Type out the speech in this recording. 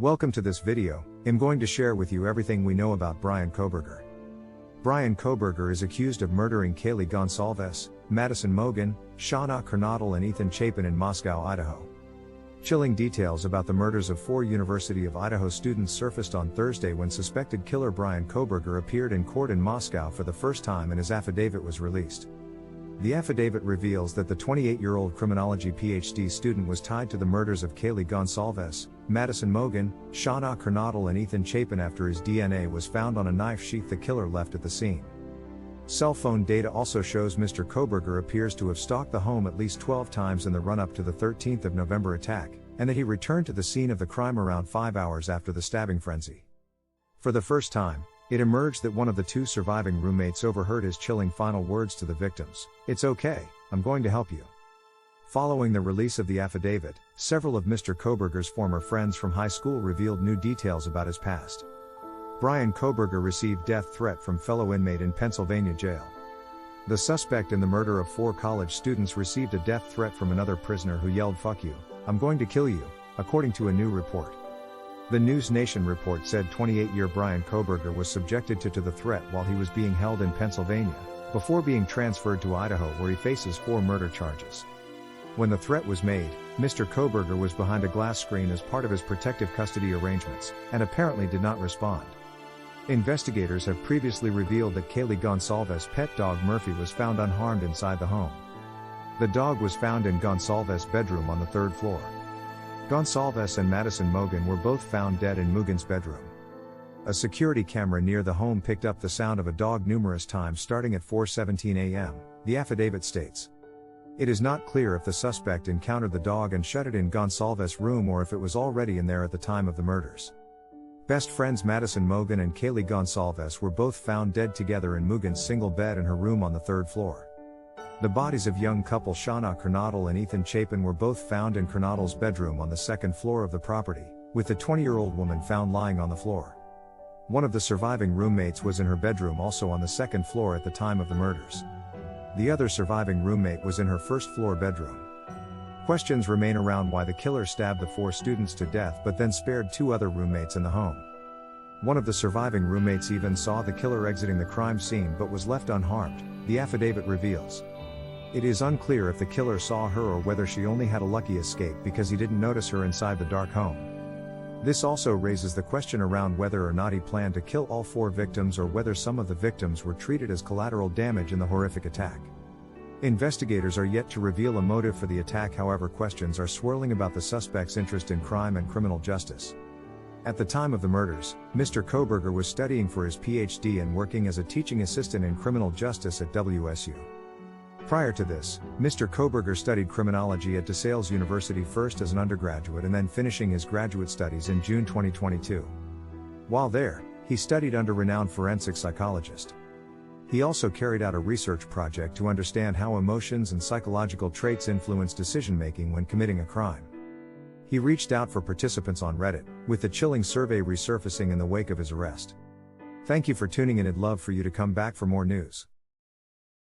Welcome to this video. I'm going to share with you everything we know about Bryan Kohberger. Bryan Kohberger is accused of murdering Kaylee Goncalves, Madison Mogen, Xana, Kernodle and Ethan Chapin in Moscow, Idaho. Chilling details about the murders of 4 University of Idaho students surfaced on Thursday when suspected killer Bryan Kohberger appeared in court in Moscow for the first time and his affidavit was released. The affidavit reveals that the 28-year-old criminology PhD student was tied to the murders of Kaylee Goncalves, Madison Mogen, Xana, Kernodle and Ethan Chapin after his DNA was found on a knife sheath the killer left at the scene. Cellphone data also shows Mr. Kohberger appears to have stalked the home at least 12 times in the run-up to the 13th of November attack, and that he returned to the scene of the crime around 5 hours after the stabbing frenzy. For the first time, it emerged that one of the 2 surviving roommates overheard his chilling final words to the victims: "It's okay, I'm going to help you." Following the release of the affidavit, several of Mr. Kohberger's former friends from high school revealed new details about his past. Bryan Kohberger received death threat from fellow inmate in Pennsylvania jail. The suspect in the murder of 4 college students received a death threat from another prisoner who yelled, "Fuck you, I'm going to kill you," according to a new report. The News Nation report said 28-year Bryan Kohberger was subjected to the threat while he was being held in Pennsylvania, before being transferred to Idaho where he faces 4 murder charges. When the threat was made, Mr. Kohberger was behind a glass screen as part of his protective custody arrangements, and apparently did not respond. Investigators have previously revealed that Kaylee Goncalves' pet dog Murphy was found unharmed inside the home. The dog was found in Goncalves' bedroom on the 3rd floor. Goncalves and Madison Mogen were both found dead in Mogen's bedroom. A security camera near the home picked up the sound of a dog numerous times starting at 4:17 a.m., the affidavit states. It is not clear if the suspect encountered the dog and shut it in Goncalves' room or if it was already in there at the time of the murders. Best friends Madison Mogen and Kaylee Goncalves were both found dead together in Mogen's single bed in her room on the 3rd floor. The bodies of young couple Xana Kernodle and Ethan Chapin were both found in Kernodle's bedroom on the 2nd floor of the property, with the 20-year-old woman found lying on the floor. One of the surviving roommates was in her bedroom also on the 2nd floor at the time of the murders. The other surviving roommate was in her 1st floor bedroom. Questions remain around why the killer stabbed the 4 students to death but then spared 2 other roommates in the home. One of the surviving roommates even saw the killer exiting the crime scene but was left unharmed, the affidavit reveals. It is unclear if the killer saw her or whether she only had a lucky escape because he didn't notice her inside the dark home. This also raises the question around whether or not he planned to kill all 4 victims or whether some of the victims were treated as collateral damage in the horrific attack. Investigators are yet to reveal a motive for the attack, however questions are swirling about the suspect's interest in crime and criminal justice. At the time of the murders, Mr. Kohberger was studying for his PhD and working as a teaching assistant in criminal justice at WSU. Prior to this, Mr. Kohberger studied criminology at DeSales University first as an undergraduate and then finishing his graduate studies in June 2022. While there, he studied under renowned forensic psychologist. He also carried out a research project to understand how emotions and psychological traits influence decision-making when committing a crime. He reached out for participants on Reddit, with the chilling survey resurfacing in the wake of his arrest. Thank you for tuning in. I'd love for you to come back for more news.